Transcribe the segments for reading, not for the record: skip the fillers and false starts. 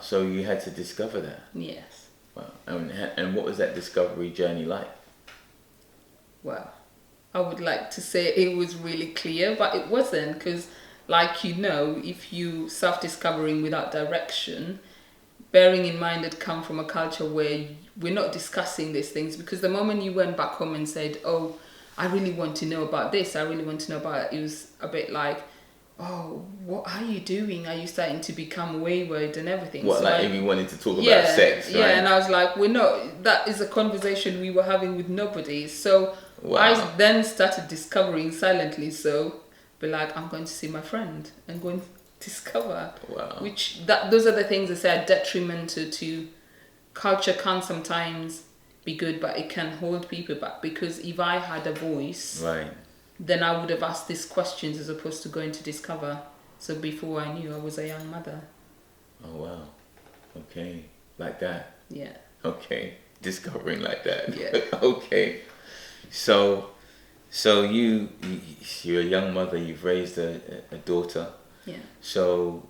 So you had to discover that. Yes. Wow. And what was that discovery journey like? Well, I would like to say it was really clear, but it wasn't, because like, if you self-discovering without direction, bearing in mind it come from a culture where we're not discussing these things, because the moment you went back home and said, oh, I really want to know about this, I really want to know about it, it was a bit like, oh, what are you doing? Are you starting to become wayward and everything? What, so like if you wanted to talk about sex, right? Yeah, and I was like, we're not, that is a conversation we were having with nobody. So wow. I then started discovering silently, so be like, I'm going to see my friend and go and discover. Wow. Those are the things that say are detrimental to culture. Can sometimes be good, but it can hold people back, because if I had a voice, right, then I would have asked these questions as opposed to going to discover. So before I knew, I was a young mother. Oh wow. Okay, like that. Yeah. Okay, discovering like that. Yeah. Okay, so you're a young mother. You've raised a daughter. Yeah. So,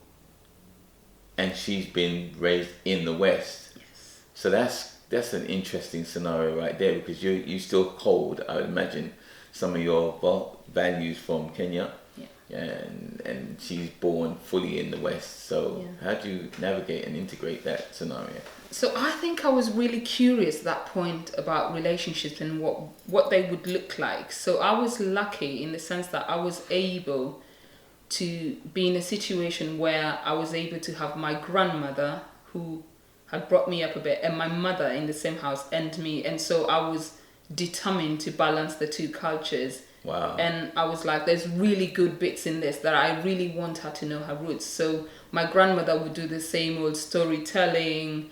and she's been raised in the West. Yes. So that's an interesting scenario right there, because you still hold, I would imagine, some of your values from Kenya. Yeah. And she's born fully in the West. So yeah. how do you navigate and integrate that scenario? So I think I was really curious at that point about relationships and what they would look like. So I was lucky in the sense that I was able to be in a situation where I was able to have my grandmother, who had brought me up a bit, and my mother in the same house, and me. And so I was determined to balance the two cultures. Wow. And I was like, there's really good bits in this that I really want her to know her roots. So my grandmother would do the same old storytelling,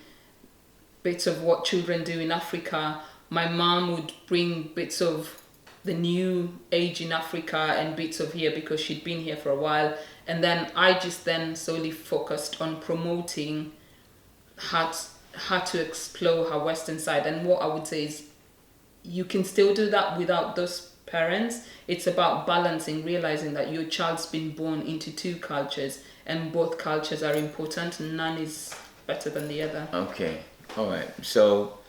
bits of what children do in Africa. My mom would bring bits of the new age in Africa and bits of here, because she'd been here for a while. And then I just then solely focused on promoting her to explore her Western side. And what I would say is, you can still do that without those parents. It's about balancing, realizing that your child's been born into two cultures, and both cultures are important. None is better than the other. Okay. All right. So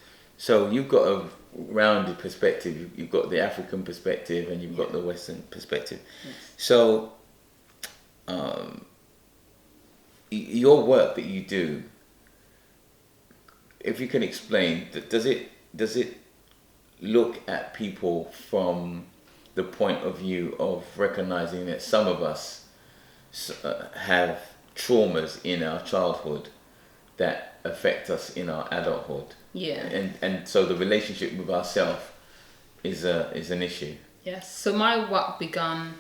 you've got a rounded perspective. You've got the African perspective, and you've got the Western perspective. Yes. So your work that you do, if you can explain, does it look at people from the point of view of recognizing that some of us have traumas in our childhood that affect us in our adulthood? Yeah. And so the relationship with ourselves is an issue. Yes. So my work began,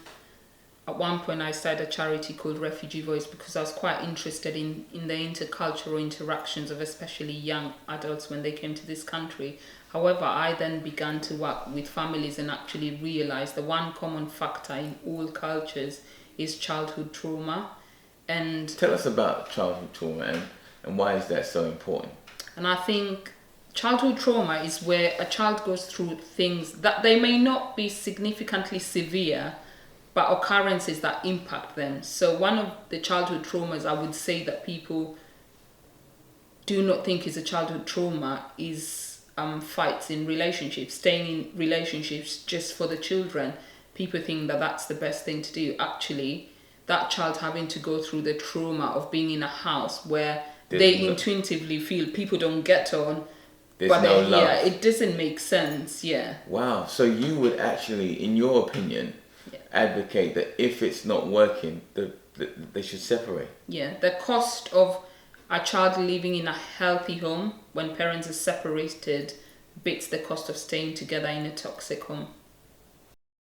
at one point I started a charity called Refugee Voice, because I was quite interested in the intercultural interactions of especially young adults when they came to this country. However, I then began to work with families and actually realized the one common factor in all cultures is childhood trauma. And tell us about childhood trauma and why is that so important? And I think childhood trauma is where a child goes through things that they may not be significantly severe, but occurrences that impact them. So one of the childhood traumas I would say that people do not think is a childhood trauma is fights in relationships, staying in relationships just for the children. People think that that's the best thing to do. Actually, that child having to go through the trauma of being in a house where they intuitively feel people don't get on, but no then, love. Yeah, it doesn't make sense. Yeah. Wow. So you would actually, in your opinion, advocate that if it's not working, they should separate? Yeah. The cost of a child living in a healthy home when parents are separated beats the cost of staying together in a toxic home.